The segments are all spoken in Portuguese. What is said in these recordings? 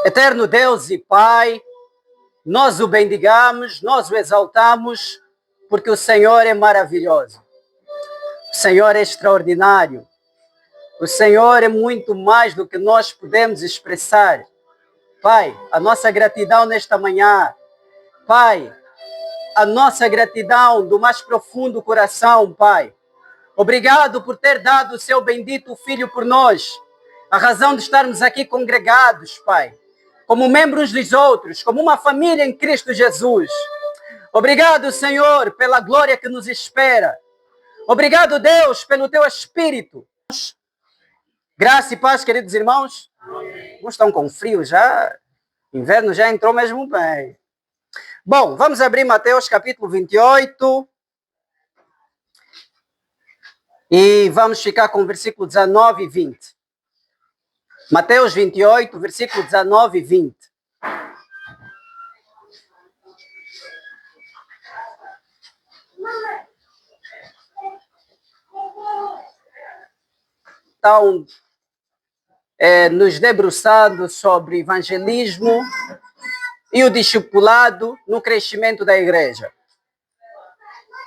Eterno Deus e Pai, nós o bendigamos, nós o exaltamos, porque o Senhor é maravilhoso. O Senhor é extraordinário. O Senhor é muito mais do que nós podemos expressar. Pai, a nossa gratidão nesta manhã. Pai, a nossa gratidão do mais profundo coração, Pai. Obrigado por ter dado o seu bendito Filho por nós. A razão de estarmos aqui congregados, Pai. Como membros dos outros, como uma família em Cristo Jesus. Obrigado, Senhor, pela glória que nos espera. Obrigado, Deus, pelo teu Espírito. Graça e paz, queridos irmãos. Alguns estão com frio já. Inverno já entrou mesmo bem. Bom, vamos abrir Mateus capítulo 28. E vamos ficar com o versículo 19 e 20. Mateus 28, versículo 19 e 20. Então, nos debruçando sobre evangelismo e o discipulado no crescimento da igreja.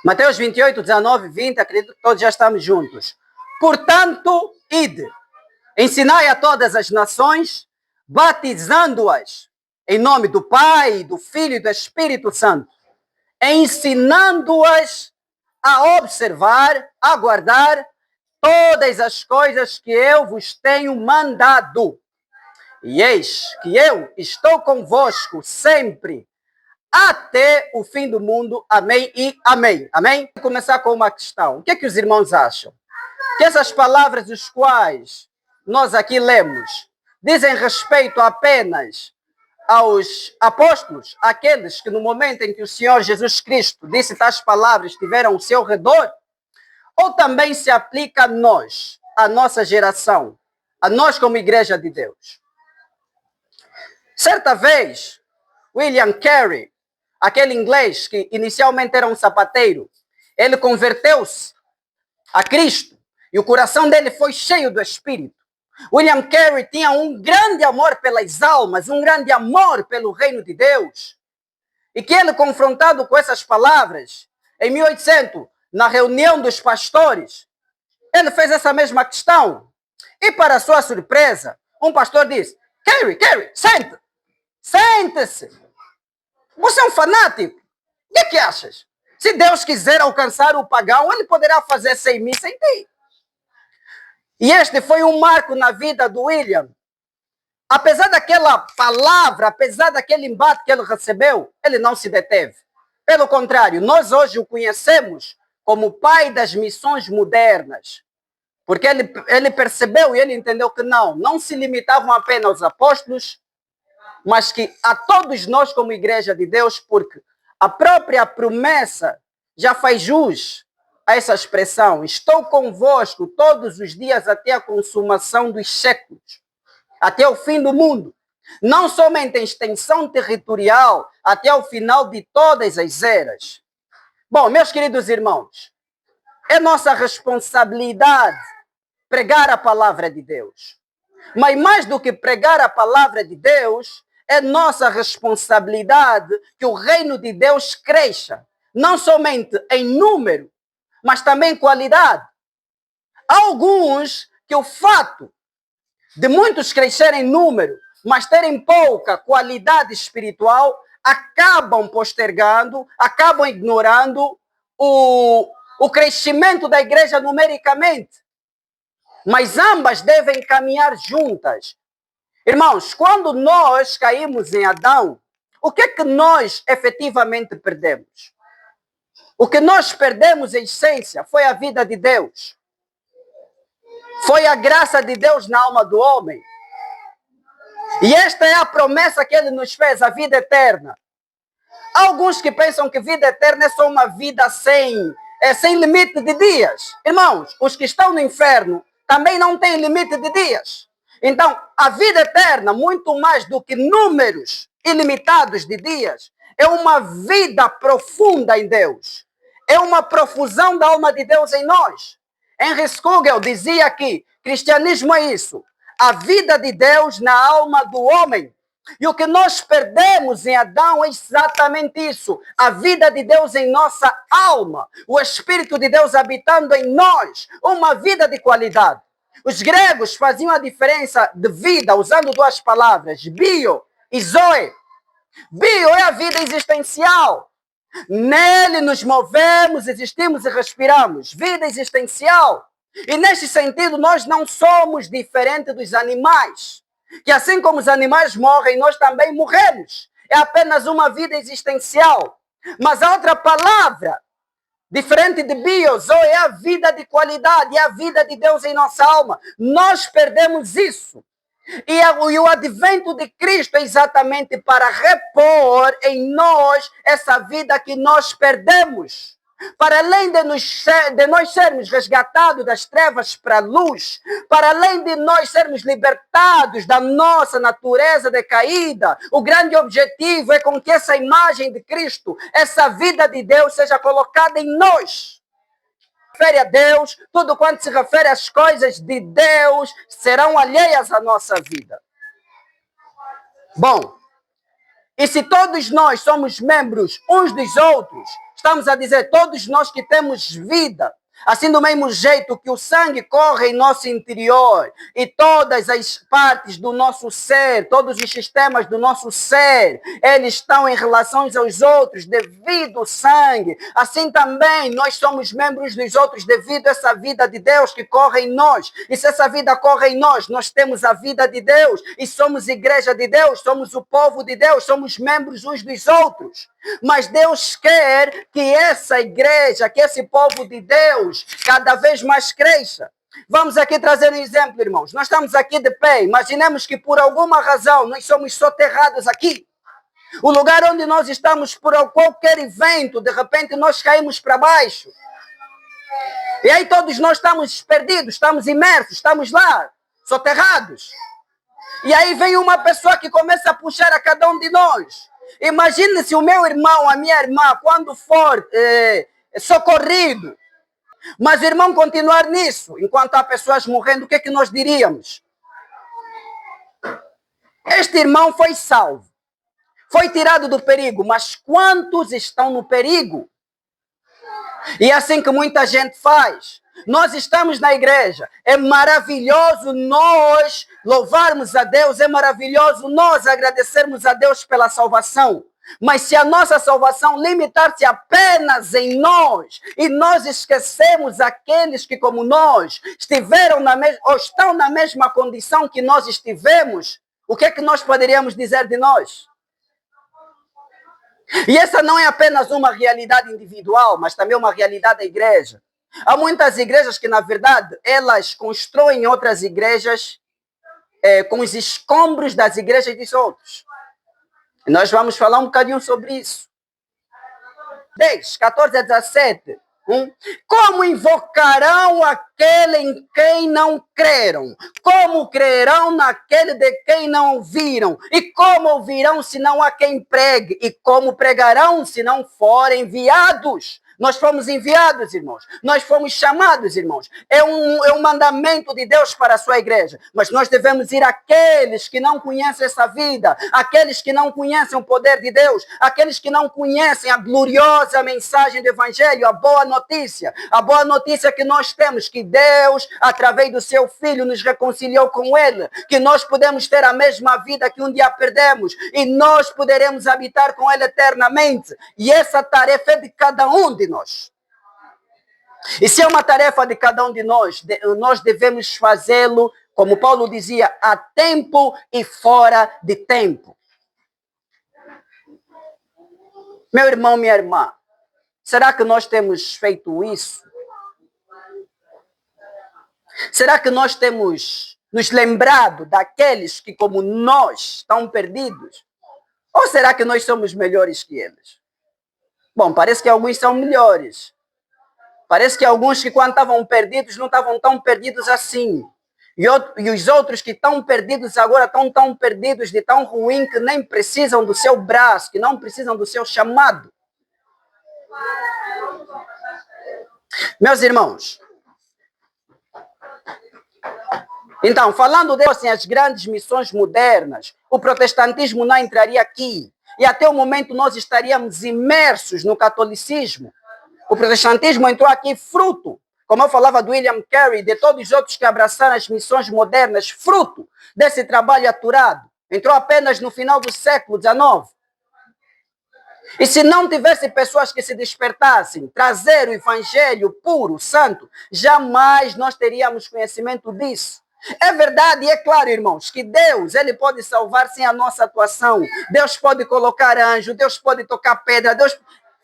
Mateus 28, 19 e 20, acredito que todos já estamos juntos. Portanto, ide, ensinai a todas as nações, batizando-as em nome do Pai, do Filho e do Espírito Santo, ensinando-as a observar, a guardar todas as coisas que eu vos tenho mandado. E eis que eu estou convosco sempre, até o fim do mundo. Amém e amém. Amém? Vou começar com uma questão. O que é que os irmãos acham? Que essas palavras os quais nós aqui lemos dizem respeito apenas aos apóstolos, aqueles que no momento em que o Senhor Jesus Cristo disse tais palavras estiveram ao seu redor, ou também se aplica a nós, a nossa geração, a nós como igreja de Deus? Certa vez, William Carey, aquele inglês que inicialmente era um sapateiro, ele converteu-se a Cristo e o coração dele foi cheio do Espírito. William Carey tinha um grande amor pelas almas, um grande amor pelo reino de Deus. E que ele, confrontado com essas palavras, em 1800, na reunião dos pastores, ele fez essa mesma questão. E para sua surpresa, um pastor disse: Carey, sente-se. Você é um fanático. O que achas? Se Deus quiser alcançar o pagão, ele poderá fazer sem mim, sem ti. E este foi um marco na vida do William. Apesar daquela palavra, apesar daquele embate que ele recebeu, ele não se deteve. Pelo contrário, nós hoje o conhecemos como pai das missões modernas. Porque ele percebeu e ele entendeu que não se limitavam apenas aos apóstolos, mas que a todos nós como igreja de Deus, porque a própria promessa já faz jus a essa expressão: estou convosco todos os dias até a consumação dos séculos, até o fim do mundo. Não somente em extensão territorial, até o final de todas as eras. Bom, meus queridos irmãos, é nossa responsabilidade pregar a palavra de Deus. Mas mais do que pregar a palavra de Deus, é nossa responsabilidade que o reino de Deus cresça, não somente em número, mas também em qualidade. Há alguns que o fato de muitos crescerem em número, mas terem pouca qualidade espiritual, acabam postergando, acabam ignorando o crescimento da igreja numericamente. Mas ambas devem caminhar juntas. Irmãos, quando nós caímos em Adão, o que é que nós efetivamente perdemos? O que nós perdemos em essência foi a vida de Deus. Foi a graça de Deus na alma do homem. E esta é a promessa que ele nos fez, a vida eterna. Há alguns que pensam que vida eterna é só uma vida sem limite de dias. Irmãos, os que estão no inferno também não têm limite de dias. Então, a vida eterna, muito mais do que números ilimitados de dias, é uma vida profunda em Deus. É uma profusão da alma de Deus em nós. Henry Scougal dizia que cristianismo é isso: a vida de Deus na alma do homem. E o que nós perdemos em Adão é exatamente isso. A vida de Deus em nossa alma. O Espírito de Deus habitando em nós. Uma vida de qualidade. Os gregos faziam a diferença de vida usando duas palavras. Bio e zoe. Bio é a vida existencial. Nele nos movemos, existimos e respiramos. Vida existencial. E neste sentido, nós não somos diferentes dos animais. Que assim como os animais morrem, nós também morremos. É apenas uma vida existencial. Mas a outra palavra, diferente de bios, é a vida de qualidade, é a vida de Deus em nossa alma. Nós perdemos isso. E o advento de Cristo é exatamente para repor em nós essa vida que nós perdemos. Para além de nós sermos resgatados das trevas para a luz, para além de nós sermos libertados da nossa natureza decaída, o grande objetivo é com que essa imagem de Cristo, essa vida de Deus seja colocada em nós. Refere a Deus, tudo quanto se refere às coisas de Deus serão alheias à nossa vida. Bom, e se todos nós somos membros uns dos outros, estamos a dizer, todos nós que temos vida, assim do mesmo jeito que o sangue corre em nosso interior e todas as partes do nosso ser, todos os sistemas do nosso ser, eles estão em relação aos outros devido ao sangue. Assim também nós somos membros dos outros devido a essa vida de Deus que corre em nós. E se essa vida corre em nós, nós temos a vida de Deus e somos igreja de Deus, somos o povo de Deus, somos membros uns dos outros. Mas Deus quer que essa igreja, que esse povo de Deus, cada vez mais cresça. Vamos aqui trazer um exemplo, irmãos. Nós estamos aqui de pé. Imaginemos que por alguma razão nós somos soterrados aqui. O lugar onde nós estamos, por qualquer evento, de repente nós caímos para baixo. E aí todos nós estamos perdidos, estamos imersos, estamos lá, soterrados. E aí vem uma pessoa que começa a puxar a cada um de nós. Imagine se o meu irmão, a minha irmã, quando for socorrido, mas o irmão continuar nisso, enquanto há pessoas morrendo, o que é que nós diríamos? Este irmão foi salvo, foi tirado do perigo, mas quantos estão no perigo? E é assim que muita gente faz. Nós estamos na igreja, é maravilhoso nós louvarmos a Deus, é maravilhoso nós agradecermos a Deus pela salvação. Mas se a nossa salvação limitar-se apenas em nós, e nós esquecemos aqueles que como nós estiveram ou estão na mesma condição que nós estivemos, o que é que nós poderíamos dizer de nós? E essa não é apenas uma realidade individual, mas também uma realidade da igreja. Há muitas igrejas que, na verdade, elas constroem outras igrejas com os escombros das igrejas dos outros. E nós vamos falar um bocadinho sobre isso. 10, 14 a 17. Como invocarão aquele em quem não creram? Como crerão naquele de quem não ouviram? E como ouvirão se não há quem pregue? E como pregarão se não forem enviados? Nós fomos enviados, irmãos. Nós fomos chamados, irmãos. É um mandamento de Deus para a sua igreja. Mas nós devemos ir àqueles que não conhecem essa vida, àqueles que não conhecem o poder de Deus, àqueles que não conhecem a gloriosa mensagem do Evangelho, a boa notícia. A boa notícia que nós temos, que Deus, através do seu Filho, nos reconciliou com Ele, que nós podemos ter a mesma vida que um dia perdemos e nós poderemos habitar com Ele eternamente. E essa tarefa é de cada um de nós. E se é uma tarefa de cada um de nós, nós devemos fazê-lo, como Paulo dizia, a tempo e fora de tempo. Meu irmão, minha irmã, será que nós temos feito isso? Será que nós temos nos lembrado daqueles que, como nós, estão perdidos? Ou será que nós somos melhores que eles? Bom, parece que alguns são melhores. Parece que alguns que quando estavam perdidos não estavam tão perdidos assim. E os outros que estão perdidos agora estão tão perdidos de tão ruim que nem precisam do seu braço, que não precisam do seu chamado. Meus irmãos, Então, falando de assim, as grandes missões modernas, o protestantismo não entraria aqui. E até o momento nós estaríamos imersos no catolicismo. O protestantismo entrou aqui fruto, como eu falava do William Carey, de todos os outros que abraçaram as missões modernas, fruto desse trabalho aturado. Entrou apenas no final do século XIX. E se não tivesse pessoas que se despertassem, trazer o evangelho puro, santo, jamais nós teríamos conhecimento disso. É verdade e é claro, irmãos, que Deus, ele pode salvar sem a nossa atuação. Deus pode colocar anjo, Deus pode tocar pedra,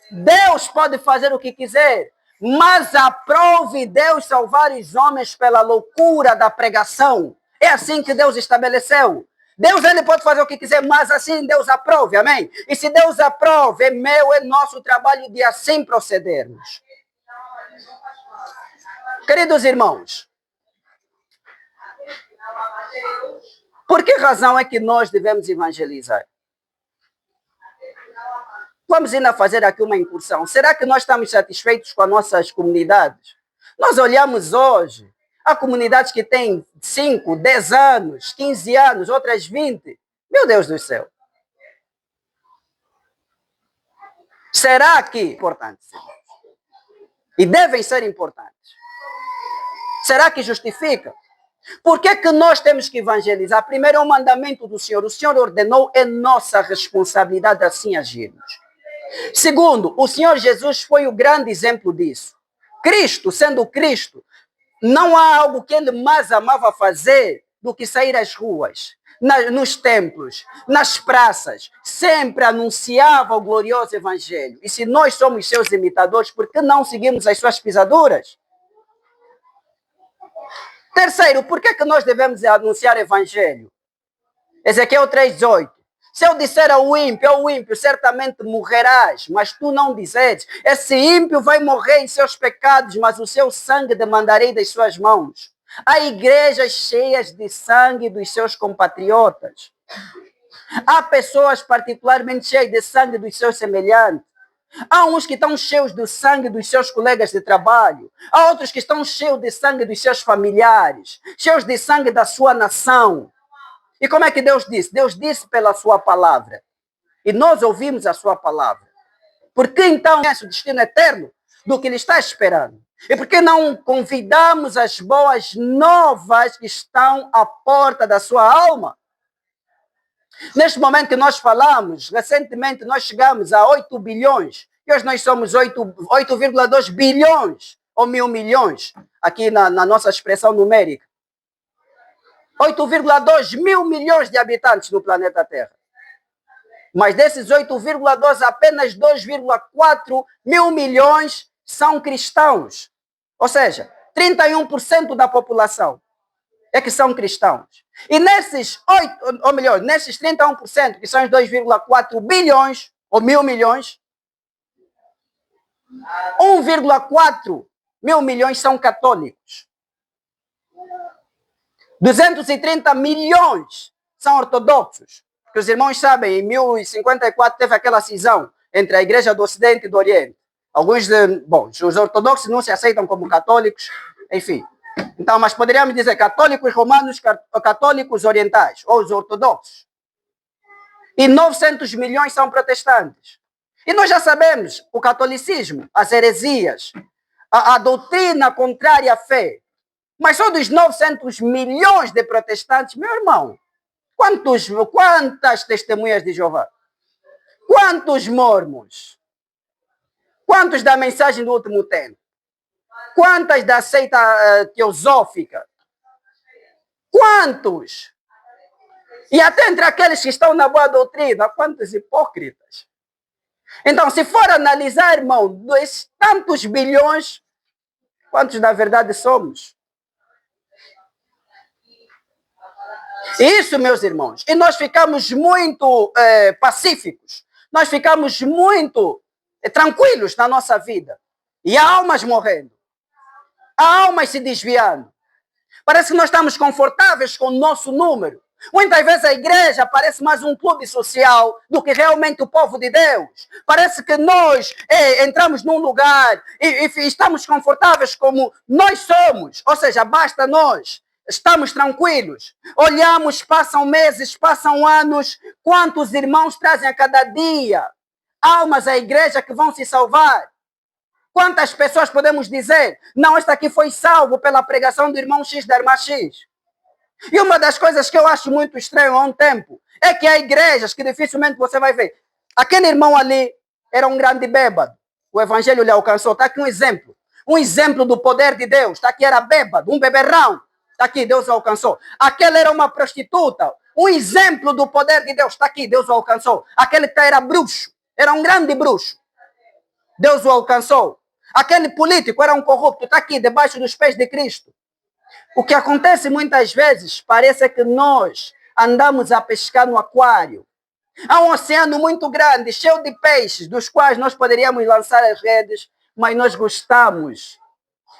Deus pode fazer o que quiser. Mas aprove Deus salvar os homens pela loucura da pregação. É assim que Deus estabeleceu. Deus, ele pode fazer o que quiser, mas assim Deus aprove, amém? E se Deus aprove, é meu, é nosso trabalho de assim procedermos. Queridos irmãos, por que razão é que nós devemos evangelizar? Vamos ainda fazer aqui uma incursão. Será que nós estamos satisfeitos com as nossas comunidades? Nós olhamos hoje, há comunidades que têm 5, 10 anos, 15 anos, outras 20. Meu Deus do céu. Será que é importante? E devem ser importantes. Será que justifica? Por que que nós temos que evangelizar? Primeiro é o mandamento do Senhor. O Senhor ordenou, é nossa responsabilidade assim agirmos. Segundo, o Senhor Jesus foi o grande exemplo disso. Cristo, sendo Cristo, não há algo que ele mais amava fazer do que sair às ruas, nos templos, nas praças. Sempre anunciava o glorioso evangelho. E se nós somos seus imitadores, por que não seguimos as suas pisaduras? Terceiro, por que nós devemos anunciar o evangelho? Ezequiel 3,18. Se eu disser ao ímpio, certamente morrerás, mas tu não dizeres. Esse ímpio vai morrer em seus pecados, mas o seu sangue demandarei das suas mãos. Há igrejas cheias de sangue dos seus compatriotas. Há pessoas particularmente cheias de sangue dos seus semelhantes. Há uns que estão cheios do sangue dos seus colegas de trabalho. Há outros que estão cheios de sangue dos seus familiares, cheios de sangue da sua nação. E como é que Deus disse? Deus disse pela sua palavra. E nós ouvimos a sua palavra. Por que então é o destino eterno do que ele está esperando? E por que não convidamos as boas novas que estão à porta da sua alma? Neste momento que nós falamos, recentemente nós chegamos a 8 bilhões. E hoje nós somos 8,2 bilhões ou 1.000 milhões, aqui na nossa expressão numérica. 8,2 mil milhões de habitantes no planeta Terra. Mas desses 8,2, apenas 2,4 mil milhões são cristãos. Ou seja, 31% da população é que são cristãos. E nesses 31%, que são os 2,4 bilhões, ou 1.000 milhões, 1,4 mil milhões são católicos. 230 milhões são ortodoxos. Porque os irmãos sabem, em 1054 teve aquela cisão entre a Igreja do Ocidente e do Oriente. Os ortodoxos não se aceitam como católicos, enfim. Então, mas poderíamos dizer católicos romanos, católicos orientais, ou os ortodoxos. E 900 milhões são protestantes. E nós já sabemos, o catolicismo, as heresias, a doutrina contrária à fé. Mas só dos 900 milhões de protestantes, meu irmão, quantas testemunhas de Jeová? Quantos mormons? Quantos da mensagem do último tempo? Quantas da seita teosófica? Quantos? E até entre aqueles que estão na boa doutrina, quantos hipócritas? Então, se for analisar, irmão, dos tantos bilhões, quantos na verdade somos? Isso, meus irmãos. E nós ficamos muito pacíficos. Nós ficamos muito tranquilos na nossa vida. E há almas morrendo. Há almas se desviando. Parece que nós estamos confortáveis com o nosso número. Muitas vezes a igreja parece mais um clube social do que realmente o povo de Deus. Parece que nós entramos num lugar e estamos confortáveis como nós somos. Ou seja, basta nós estamos tranquilos. Olhamos, passam meses, passam anos. Quantos irmãos trazem a cada dia almas à igreja que vão se salvar? Quantas pessoas podemos dizer, não, este aqui foi salvo pela pregação do irmão X da irmã X? E uma das coisas que eu acho muito estranho há um tempo é que há igrejas que dificilmente você vai ver. Aquele irmão ali era um grande bêbado. O evangelho lhe alcançou. Está aqui um exemplo. Um exemplo do poder de Deus. Está aqui, era bêbado, um beberrão. Está aqui, Deus o alcançou. Aquele era uma prostituta. Um exemplo do poder de Deus. Está aqui, Deus o alcançou. Aquele que era bruxo. Era um grande bruxo. Deus o alcançou. Aquele político era um corrupto. Está aqui, debaixo dos pés de Cristo. O que acontece muitas vezes, parece que nós andamos a pescar no aquário. Há um oceano muito grande, cheio de peixes, dos quais nós poderíamos lançar as redes, mas nós gostamos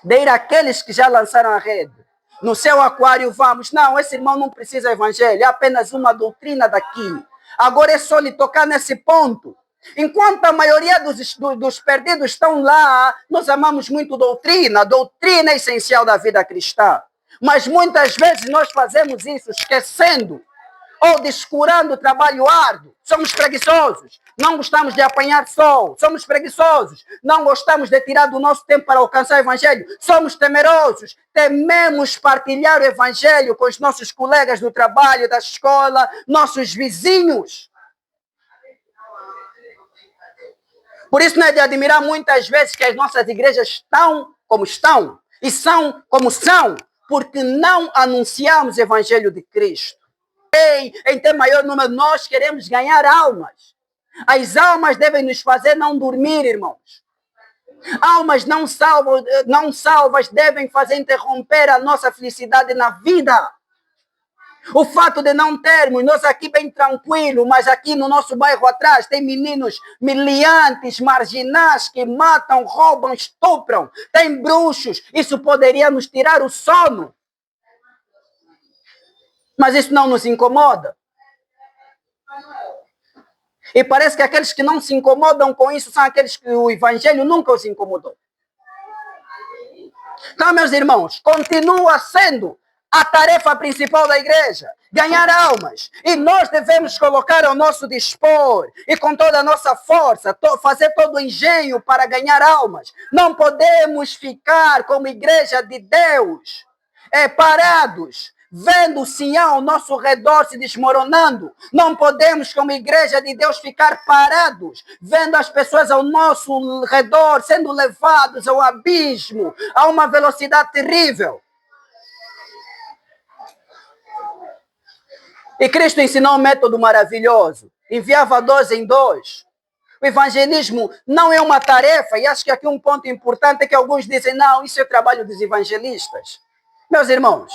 de ir àqueles que já lançaram a rede. No seu aquário vamos, não, esse irmão não precisa de evangelho, é apenas uma doutrina daqui. Agora é só lhe tocar nesse ponto. Enquanto a maioria dos perdidos estão lá, nós amamos muito doutrina. A doutrina é essencial da vida cristã. Mas muitas vezes nós fazemos isso esquecendo ou descurando o trabalho árduo. Somos preguiçosos, não gostamos de apanhar sol, somos preguiçosos, não gostamos de tirar do nosso tempo para alcançar o evangelho, somos temerosos, tememos partilhar o evangelho com os nossos colegas do trabalho, da escola, nossos vizinhos. Por isso não é de admirar muitas vezes que as nossas igrejas estão como estão e são como são, porque não anunciamos o evangelho de Cristo. Em ter maior número, nós queremos ganhar almas. As almas devem nos fazer não dormir, irmãos. Almas não salvas devem fazer interromper a nossa felicidade na vida. O fato de não termos, nós aqui bem tranquilo, mas aqui no nosso bairro atrás tem meninos miliantes, marginais que matam, roubam, estupram. Tem bruxos, isso poderia nos tirar o sono. Mas isso não nos incomoda. E parece que aqueles que não se incomodam com isso são aqueles que o evangelho nunca os incomodou. Então, meus irmãos, continua sendo a tarefa principal da igreja, ganhar almas. E nós devemos colocar ao nosso dispor e com toda a nossa força, fazer todo o engenho para ganhar almas. Não podemos ficar como igreja de Deus, parados, vendo o Sião ao nosso redor se desmoronando. Não podemos, como igreja de Deus, ficar parados, vendo as pessoas ao nosso redor sendo levados ao abismo, a uma velocidade terrível. E Cristo ensinou um método maravilhoso. Enviava 2 em 2. O evangelismo não é uma tarefa, e acho que aqui um ponto importante é que alguns dizem, não, isso é trabalho dos evangelistas. Meus irmãos,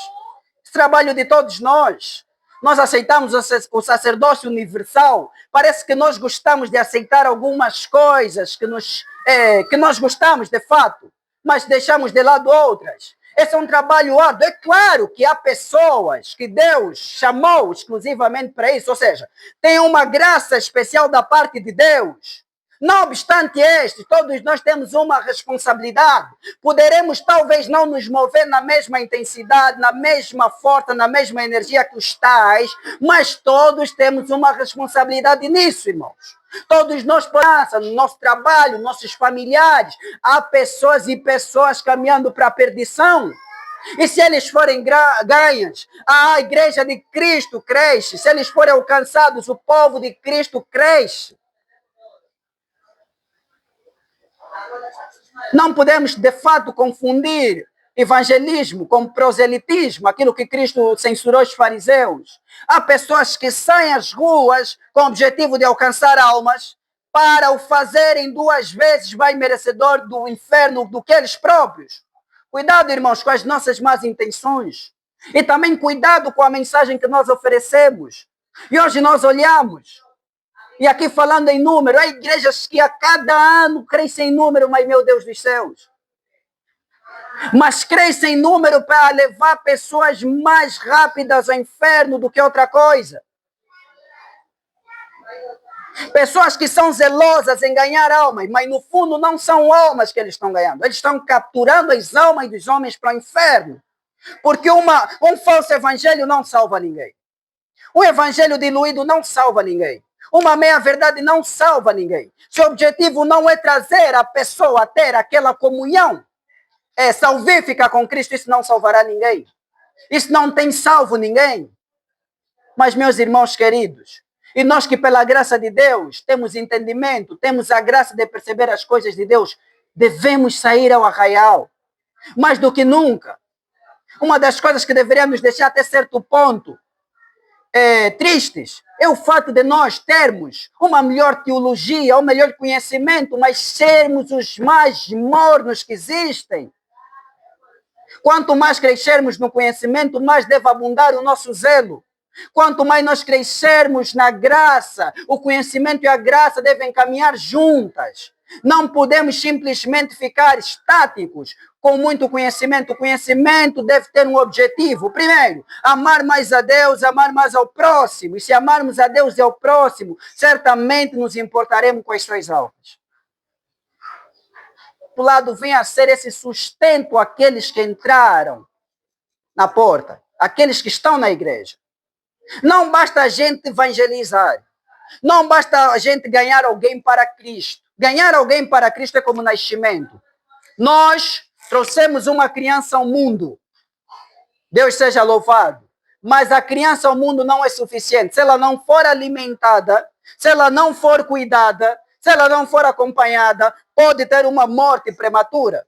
esse trabalho de todos nós. Nós aceitamos o sacerdócio universal. Parece que nós gostamos de aceitar algumas coisas que nós gostamos de fato, mas deixamos de lado outras. Esse é um trabalho árduo. É claro que há pessoas que Deus chamou exclusivamente para isso, ou seja, tem uma graça especial da parte de Deus. Não obstante todos nós temos uma responsabilidade. Poderemos talvez não nos mover na mesma intensidade, na mesma força, na mesma energia que os tais, mas todos temos uma responsabilidade nisso, irmãos. Todos nós, no nosso trabalho, nossos familiares, há pessoas e pessoas caminhando para a perdição. E se eles forem ganhos, a igreja de Cristo cresce. Se eles forem alcançados, o povo de Cristo cresce. Não podemos, de fato, confundir evangelismo com proselitismo, aquilo que Cristo censurou os fariseus. Há pessoas que saem às ruas com o objetivo de alcançar almas, para o fazerem 2 vezes mais merecedor do inferno do que eles próprios. Cuidado, irmãos, com as nossas más intenções. E também cuidado com a mensagem que nós oferecemos. E hoje nós olhamos, e aqui falando em número, há igrejas que a cada ano crescem em número, mas meu Deus dos céus. Mas crescem em número para levar pessoas mais rápidas ao inferno do que outra coisa. Pessoas que são zelosas em ganhar almas, mas no fundo não são almas que eles estão ganhando. Eles estão capturando as almas dos homens para o inferno. Porque um falso evangelho não salva ninguém. Um evangelho diluído não salva ninguém. Uma meia-verdade não salva ninguém. Se o objetivo não é trazer a pessoa a ter aquela comunhão salvífica com Cristo, isso não salvará ninguém. Isso não tem salvo ninguém. Mas, meus irmãos queridos, e nós que pela graça de Deus temos entendimento, temos a graça de perceber as coisas de Deus, devemos sair ao arraial. Mais do que nunca. Uma das coisas que deveria nos deixar até certo ponto tristes é o fato de nós termos uma melhor teologia, um melhor conhecimento, mas sermos os mais mornos que existem. Quanto mais crescermos no conhecimento, mais deve abundar o nosso zelo. Quanto mais nós crescermos na graça, o conhecimento e a graça devem caminhar juntas. Não podemos simplesmente ficar estáticos com muito conhecimento. O conhecimento deve ter um objetivo. Primeiro, amar mais a Deus, amar mais ao próximo. E se amarmos a Deus e ao próximo, certamente nos importaremos com as suas almas. Do lado vem a ser esse sustento àqueles que entraram na porta, aqueles que estão na igreja. Não basta a gente evangelizar. Não basta a gente ganhar alguém para Cristo. Ganhar alguém para Cristo é como nascimento. Nós trouxemos uma criança ao mundo. Deus seja louvado. Mas a criança ao mundo não é suficiente. Se ela não for alimentada, se ela não for cuidada, se ela não for acompanhada, pode ter uma morte prematura.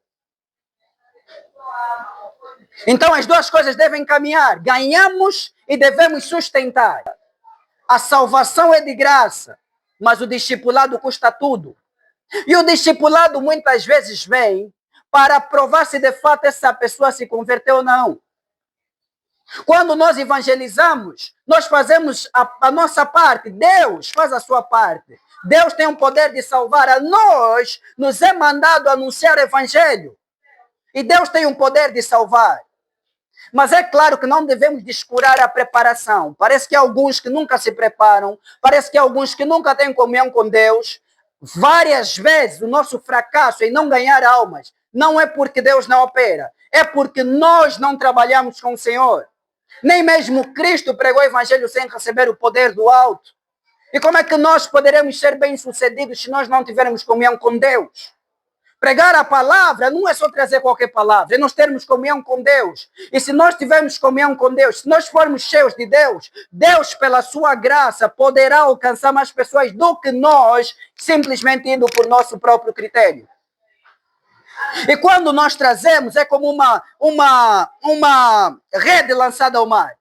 Então as duas coisas devem caminhar. Ganhamos e devemos sustentar. A salvação é de graça, mas o discipulado custa tudo. E o discipulado muitas vezes vem para provar se de fato essa pessoa se converteu ou não. Quando nós evangelizamos, nós fazemos a nossa parte, Deus faz a sua parte. Deus tem o poder de salvar. A nós nos é mandado anunciar o evangelho. E Deus tem o poder de salvar. Mas é claro que não devemos descurar a preparação. Parece que há alguns que nunca se preparam, parece que há alguns que nunca têm comunhão com Deus. Várias vezes o nosso fracasso em não ganhar almas não é porque Deus não opera, é porque nós não trabalhamos com o Senhor. Nem mesmo Cristo pregou o evangelho sem receber o poder do alto. E como é que nós poderemos ser bem-sucedidos se nós não tivermos comunhão com Deus? Pregar a palavra não é só trazer qualquer palavra, é nós termos comunhão com Deus. E se nós tivermos comunhão com Deus, se nós formos cheios de Deus, Deus, pela sua graça, poderá alcançar mais pessoas do que nós, simplesmente indo por nosso próprio critério. E quando nós trazemos, é como uma rede lançada ao mar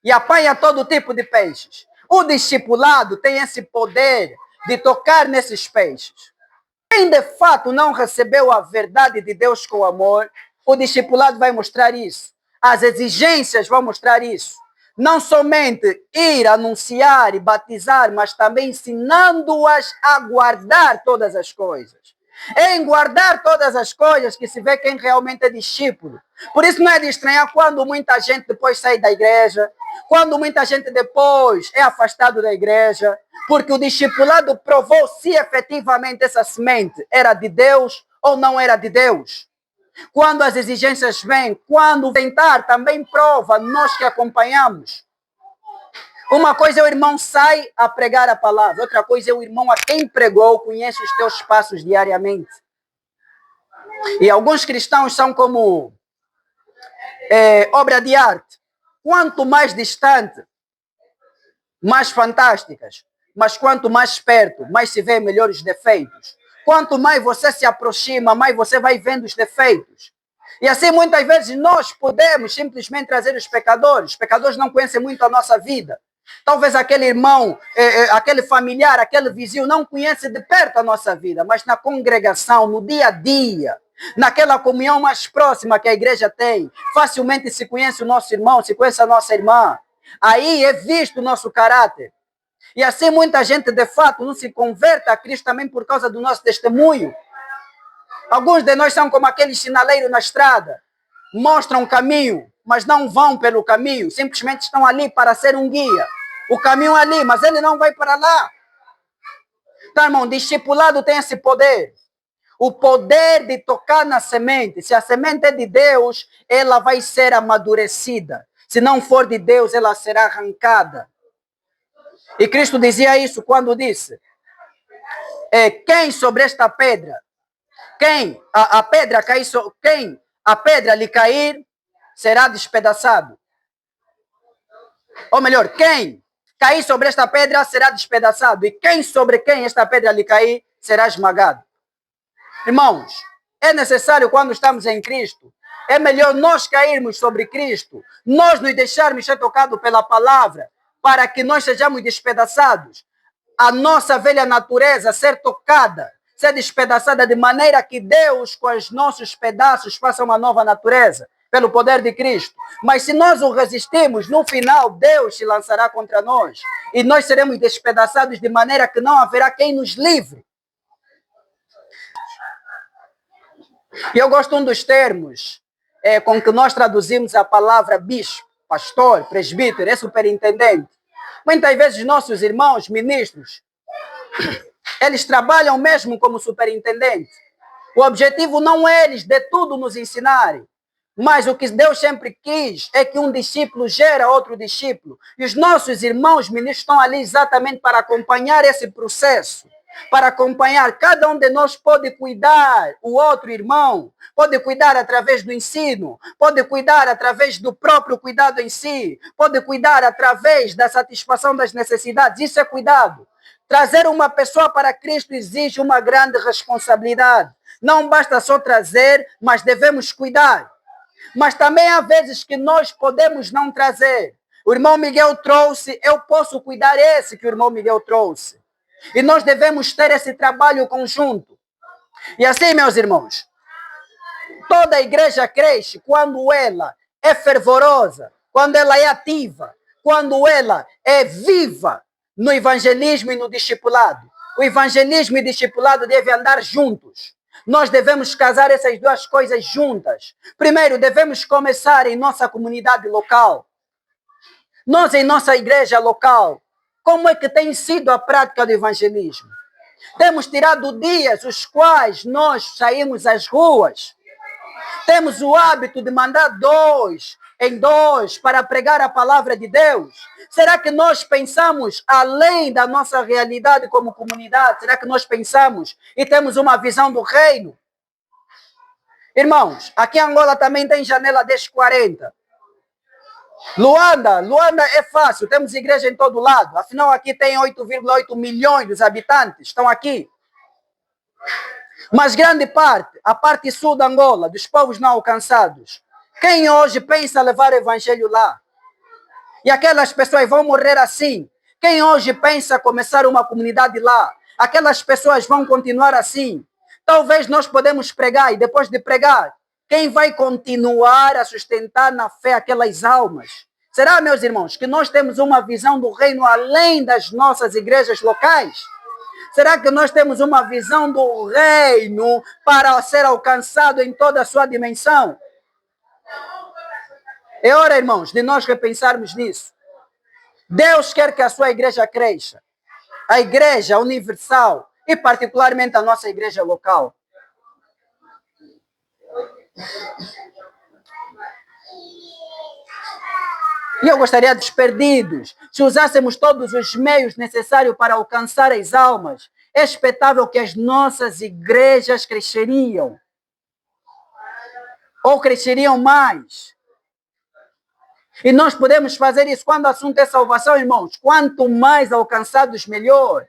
e apanha todo tipo de peixes. O discipulado tem esse poder de tocar nesses peixes. Quem de fato não recebeu a verdade de Deus com amor, o discipulado vai mostrar isso. As exigências vão mostrar isso. Não somente ir anunciar e batizar, mas também ensinando-as a guardar todas as coisas. É em guardar todas as coisas que se vê quem realmente é discípulo. Por isso não é de estranhar quando muita gente depois sai da igreja, quando muita gente depois é afastado da igreja, porque o discipulado provou se efetivamente essa semente era de Deus ou não era de Deus. Quando as exigências vêm, quando o tentar também prova, nós que acompanhamos. Uma coisa é o irmão sai a pregar a palavra, outra coisa é o irmão a quem pregou conhece os teus passos diariamente. E alguns cristãos são como obra de arte. Quanto mais distante, mais fantásticas. Mas quanto mais perto, mais se vê melhor os defeitos. Quanto mais você se aproxima, mais você vai vendo os defeitos. E assim muitas vezes nós podemos simplesmente trazer os pecadores. Os pecadores não conhecem muito a nossa vida. Talvez aquele irmão, aquele familiar, aquele vizinho não conhece de perto a nossa vida, mas na congregação, no dia a dia, naquela comunhão mais próxima que a igreja tem, facilmente se conhece o nosso irmão, se conhece a nossa irmã. Aí é visto o nosso caráter. E assim muita gente de fato não se converte a Cristo também por causa do nosso testemunho. Alguns de nós são como aqueles sinaleiros na estrada, mostram o caminho, mas não vão pelo caminho, simplesmente estão ali para ser um guia. O caminho é ali, mas ele não vai para lá. Então, irmão, discipulado tem esse poder. o poder de tocar na semente. Se a semente é de Deus, ela vai ser amadurecida. Se não for de Deus, ela será arrancada. E Cristo dizia isso quando disse: quem sobre esta pedra, quem a pedra cair, quem a pedra lhe cair, será despedaçado. Ou melhor, quem cair sobre esta pedra será despedaçado. E quem sobre quem esta pedra lhe cair, será esmagado. Irmãos, é necessário quando estamos em Cristo, é melhor nós cairmos sobre Cristo, nós nos deixarmos ser tocados pela palavra, para que nós sejamos despedaçados. A nossa velha natureza ser tocada, ser despedaçada, de maneira que Deus, com os nossos pedaços, faça uma nova natureza, pelo poder de Cristo. Mas se nós o resistirmos, no final, Deus se lançará contra nós, e nós seremos despedaçados de maneira que não haverá quem nos livre. E eu gosto de um dos termos com que nós traduzimos a palavra bispo, pastor, presbítero, superintendente. Muitas vezes nossos irmãos, ministros, eles trabalham mesmo como superintendente. O objetivo não é eles de tudo nos ensinarem, mas o que Deus sempre quis é que um discípulo gera outro discípulo. E os nossos irmãos ministros estão ali exatamente para acompanhar esse processo. Para acompanhar, cada um de nós pode cuidar o outro irmão, pode cuidar através do ensino, pode cuidar através do próprio cuidado em si, pode cuidar através da satisfação das necessidades. Isso é cuidado. Trazer uma pessoa para Cristo exige uma grande responsabilidade. Não basta só trazer, mas devemos cuidar. Mas também há vezes que nós podemos não trazer. O irmão Miguel trouxe, eu posso cuidar esse que o irmão Miguel trouxe. E nós devemos ter esse trabalho conjunto. E assim, meus irmãos, toda a igreja cresce quando ela é fervorosa, quando ela é ativa, quando ela é viva no evangelismo e no discipulado. O evangelismo e o discipulado devem andar juntos. Nós devemos casar essas duas coisas juntas. Primeiro, devemos começar em nossa comunidade local. Nós, em nossa igreja local, como é que tem sido a prática do evangelismo? Temos tirado dias os quais nós saímos às ruas. Temos o hábito de mandar 2 em 2 para pregar a palavra de Deus. Será que nós pensamos além da nossa realidade como comunidade? Será que nós pensamos e temos uma visão do reino? Irmãos, aqui em Angola também tem janela 1040. Luanda é fácil, temos igreja em todo lado. Afinal, aqui tem 8,8 milhões de habitantes, estão aqui. Mas grande parte, a parte sul da Angola, dos povos não alcançados, quem hoje pensa levar o evangelho lá? E aquelas pessoas vão morrer assim. Quem hoje pensa começar uma comunidade lá? Aquelas pessoas vão continuar assim. Talvez nós podemos pregar e depois de pregar, quem vai continuar a sustentar na fé aquelas almas? Será, meus irmãos, que nós temos uma visão do reino além das nossas igrejas locais? Será que nós temos uma visão do reino para ser alcançado em toda a sua dimensão? É hora, irmãos, de nós repensarmos nisso. Deus quer que a sua igreja cresça. A igreja universal e particularmente a nossa igreja local. E eu gostaria dos perdidos, se usássemos todos os meios necessários para alcançar as almas, é expectável que as nossas igrejas cresceriam. Ou cresceriam mais. E nós podemos fazer isso quando o assunto é salvação, irmãos. Quanto mais alcançados, melhor.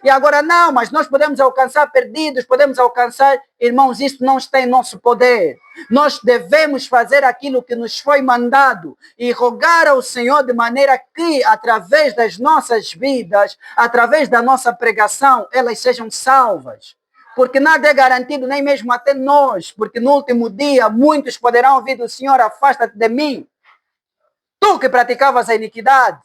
E agora não, mas nós podemos alcançar perdidos, podemos alcançar, irmãos, isso não está em nosso poder. Nós devemos fazer aquilo que nos foi mandado e rogar ao Senhor de maneira que, através das nossas vidas, através da nossa pregação, elas sejam salvas. Porque nada é garantido, nem mesmo até nós, porque no último dia muitos poderão ouvir do Senhor: afasta-te de mim, tu que praticavas a iniquidade.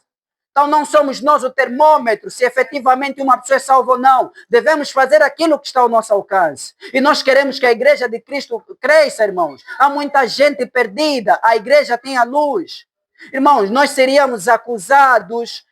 Então não somos nós o termômetro se efetivamente uma pessoa é salva ou não. Devemos fazer aquilo que está ao nosso alcance. E nós queremos que a igreja de Cristo cresça, irmãos. Há muita gente perdida, a igreja tem a luz. Irmãos, nós seríamos acusados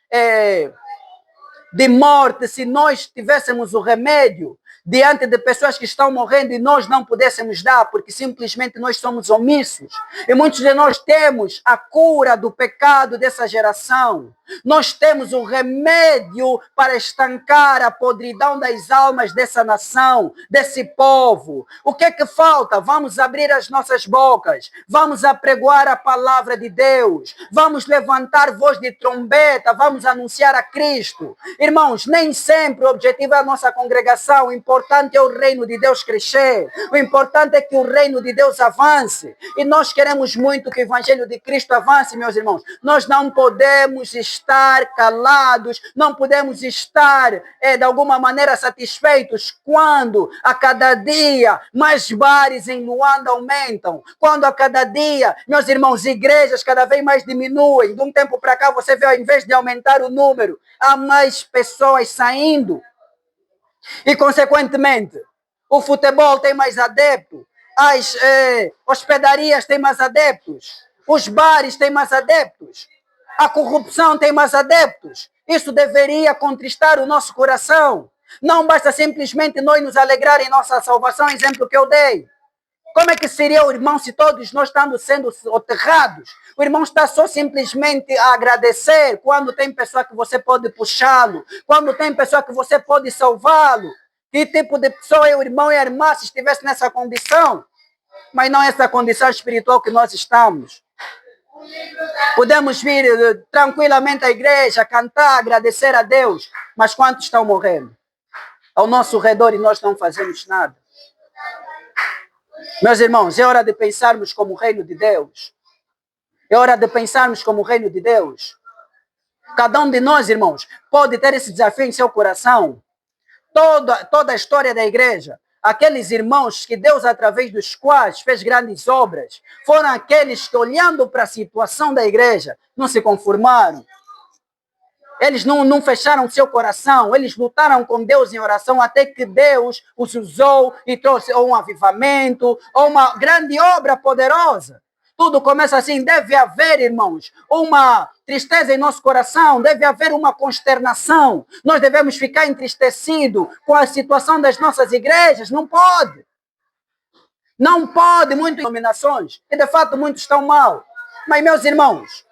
de morte se nós tivéssemos o remédio. diante de pessoas que estão morrendo e nós não pudéssemos dar, porque simplesmente nós somos omissos. E muitos de nós temos a cura do pecado dessa geração. Nós temos o remédio para estancar a podridão das almas dessa nação, desse povo. O que é que falta? Vamos abrir as nossas bocas, vamos apregoar a palavra de Deus, vamos levantar voz de trombeta, vamos anunciar a Cristo. Irmãos, nem sempre o objetivo é a nossa congregação, o importante é o reino de Deus crescer, o importante é que o reino de Deus avance, e nós queremos muito que o evangelho de Cristo avance, meus irmãos. Nós não podemos estar calados, não podemos estar de alguma maneira satisfeitos quando a cada dia mais bares em Luanda aumentam, quando a cada dia, meus irmãos, igrejas cada vez mais diminuem. De um tempo para cá você vê, ao invés de aumentar o número, há mais pessoas saindo e consequentemente o futebol tem mais adeptos, as hospedarias têm mais adeptos, os bares têm mais adeptos, a corrupção tem mais adeptos. Isso deveria contristar o nosso coração. Não basta simplesmente nós nos alegrar em nossa salvação, exemplo que eu dei. Como é que seria o irmão se todos nós estamos sendo soterrados? O irmão está só simplesmente a agradecer quando tem pessoa que você pode puxá-lo, quando tem pessoa que você pode salvá-lo. Que tipo de pessoa é o irmão e a irmã se estivesse nessa condição? Mas não é essa condição espiritual que nós estamos. Podemos vir tranquilamente à igreja, cantar, agradecer a Deus, mas quantos estão morrendo ao nosso redor e nós não fazemos nada? Meus irmãos, é hora de pensarmos como o reino de Deus. É hora de pensarmos como o reino de Deus. Cada um de nós, irmãos, pode ter esse desafio em seu coração. Toda a história da igreja, aqueles irmãos que Deus, através dos quais fez grandes obras, foram aqueles que, olhando para a situação da igreja, não se conformaram. Eles não fecharam seu coração, eles lutaram com Deus em oração até que Deus os usou e trouxe ou um avivamento, ou uma grande obra poderosa. Tudo começa assim. Deve haver, irmãos, uma tristeza em nosso coração, deve haver uma consternação. Nós devemos ficar entristecidos com a situação das nossas igrejas. Não pode. Não pode, muitas denominações, e de fato muitos estão mal. Mas, meus irmãos,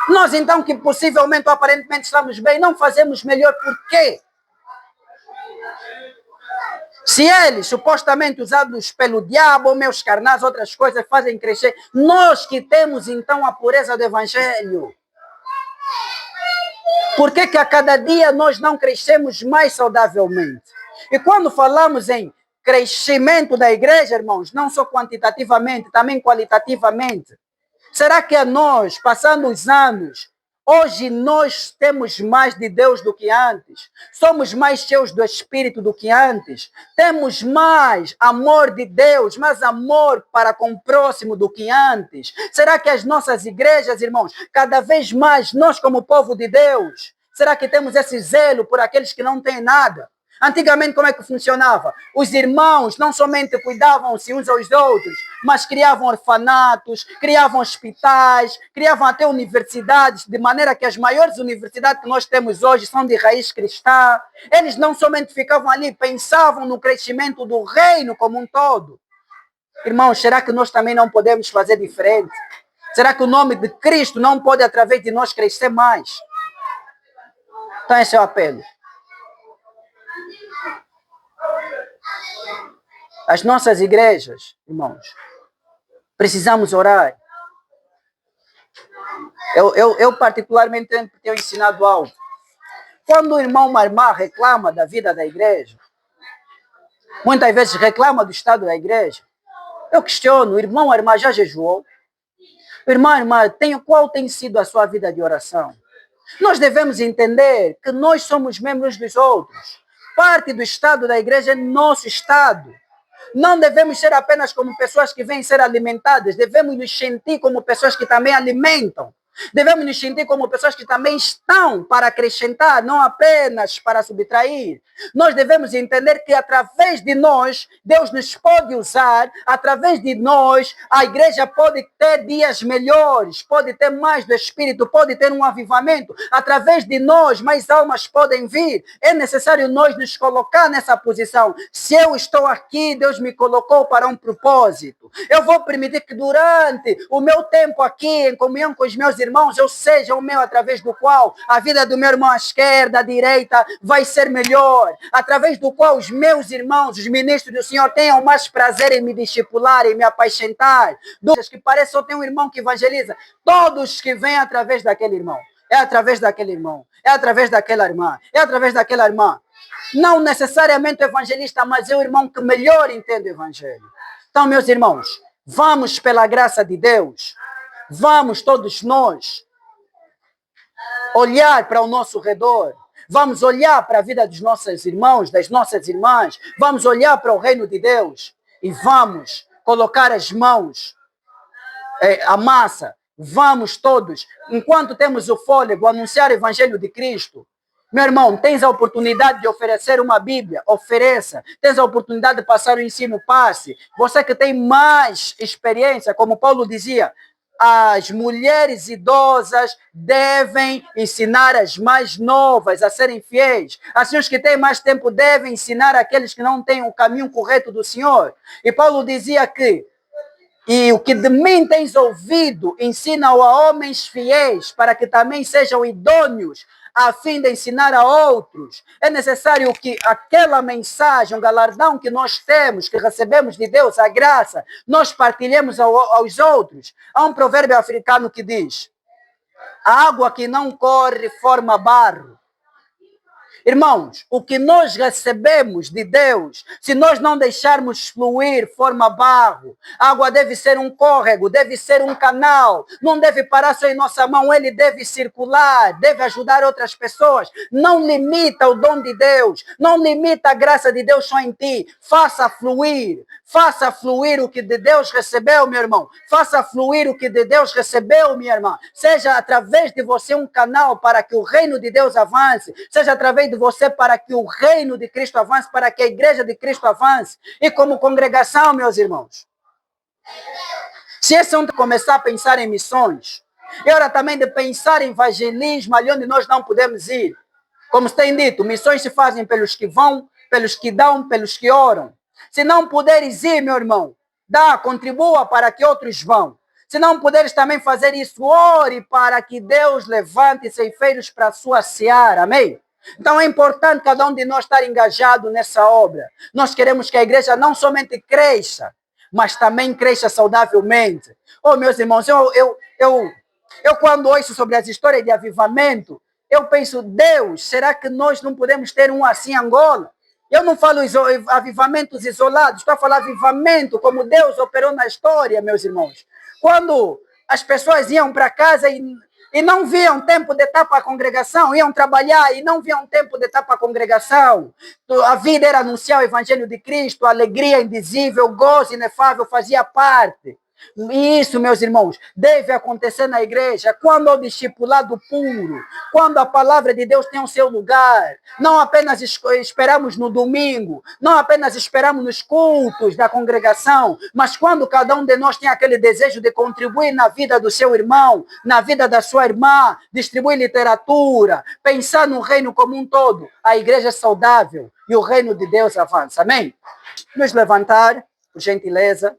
nós então que possivelmente ou aparentemente estamos bem, não fazemos melhor. Por quê? Se eles, supostamente usados pelo diabo, meus carnais, outras coisas, fazem crescer, nós que temos então a pureza do evangelho, por que que a cada dia nós não crescemos mais saudavelmente? E quando falamos em crescimento da igreja, irmãos, não só quantitativamente, também qualitativamente, será que a nós, passando os anos, hoje nós temos mais de Deus do que antes? Somos mais cheios do Espírito do que antes? Temos mais amor de Deus, mais amor para com o próximo do que antes? Será que as nossas igrejas, irmãos, cada vez mais nós como povo de Deus, será que temos esse zelo por aqueles que não têm nada? Antigamente, como é que funcionava? Os irmãos não somente cuidavam-se uns aos outros, mas criavam orfanatos, criavam hospitais, criavam até universidades, de maneira que as maiores universidades que nós temos hoje são de raiz cristã. Eles não somente ficavam ali, pensavam no crescimento do reino como um todo. Irmãos, será que nós também não podemos fazer diferente? Será que o nome de Cristo não pode, através de nós, crescer mais? Então, esse é o apelo. As nossas igrejas, irmãos, precisamos orar. Eu particularmente tenho ensinado algo. Quando o irmão ou a irmã reclama da vida da igreja, muitas vezes reclama do estado da igreja, eu questiono: o irmão ou a irmã já jejuou? O irmão ou a irmã, qual tem sido a sua vida de oração? Nós devemos entender que nós somos membros dos outros. Parte do estado da igreja é nosso estado. Não devemos ser apenas como pessoas que vêm ser alimentadas, devemos nos sentir como pessoas que também alimentam. Devemos nos sentir como pessoas que também estão para acrescentar, não apenas para subtrair. Nós devemos entender que através de nós, Deus nos pode usar, através de nós, a igreja pode ter dias melhores, pode ter mais do Espírito, pode ter um avivamento. Através de nós, mais almas podem vir. É necessário nós nos colocar nessa posição. Se eu estou aqui, Deus me colocou para um propósito. Eu vou permitir que durante o meu tempo aqui, em comunhão com os meus irmãos, eu seja o meu através do qual a vida do meu irmão à esquerda, à direita, vai ser melhor. Através do qual os meus irmãos, os ministros do Senhor, tenham mais prazer em me discipular, em me apaixentar. Dos que parece só tem um irmão que evangeliza. Todos que vêm através daquele irmão. É através daquele irmão. É através daquela irmã. É através daquela irmã. Não necessariamente o evangelista, mas é o irmão que melhor entende o evangelho. Então, meus irmãos, vamos pela graça de Deus. Vamos todos nós olhar para o nosso redor. Vamos olhar para a vida dos nossos irmãos, das nossas irmãs. Vamos olhar para o reino de Deus. E vamos colocar as mãos, a massa. Vamos todos, enquanto temos o fôlego, anunciar o evangelho de Cristo. Meu irmão, tens a oportunidade de oferecer uma Bíblia? Ofereça. Tens a oportunidade de passar o ensino? Passe. Você que tem mais experiência, como Paulo dizia, as mulheres idosas devem ensinar as mais novas a serem fiéis. Assim, os que têm mais tempo devem ensinar aqueles que não têm o caminho correto do Senhor. E Paulo dizia que e o que de mim tens ouvido, ensina-o a homens fiéis, para que também sejam idôneos, a fim de ensinar a outros. É necessário que aquela mensagem, o galardão que nós temos, que recebemos de Deus, a graça, nós partilhemos aos outros. Há um provérbio africano que diz: a água que não corre forma barro. Irmãos, o que nós recebemos de Deus, se nós não deixarmos fluir, forma barro. A água deve ser um córrego, deve ser um canal, não deve parar só em nossa mão, ele deve circular, deve ajudar outras pessoas. Não limita o dom de Deus, não limita a graça de Deus só em ti. Faça fluir o que de Deus recebeu, meu irmão. Faça fluir o que de Deus recebeu, minha irmã. Seja através de você um canal para que o reino de Deus avance, seja através de você para que o reino de Cristo avance, para que a igreja de Cristo avance. E como congregação, meus irmãos, se esse ano começar a pensar em missões, é hora também de pensar em evangelismo, ali onde nós não podemos ir. Como se tem dito, missões se fazem pelos que vão, pelos que dão, pelos que oram. Se não puderes ir, meu irmão, dá, contribua para que outros vão. Se não puderes também fazer isso, ore para que Deus levante ceifeiros para a sua seara. Amém? Então é importante cada um de nós estar engajado nessa obra. Nós queremos que a igreja não somente cresça, mas também cresça saudavelmente. Oh, meus irmãos, eu quando ouço sobre as histórias de avivamento, eu penso, Deus, será que nós não podemos ter um assim em Angola? Eu não falo avivamentos isolados, estou a falar avivamento como Deus operou na história, meus irmãos. Quando as pessoas iam para casa e não viam tempo de estar para a congregação, iam trabalhar e não viam tempo de estar para a congregação. A vida era anunciar o evangelho de Cristo, a alegria indizível, o gozo inefável fazia parte. E isso, meus irmãos, deve acontecer na igreja quando o discipulado puro, quando a palavra de Deus tem o seu lugar. Não apenas esperamos no domingo, não apenas esperamos nos cultos da congregação, mas quando cada um de nós tem aquele desejo de contribuir na vida do seu irmão, na vida da sua irmã, distribuir literatura, pensar no reino como um todo, a igreja é saudável e o reino de Deus avança. Amém? Nos levantar, por gentileza.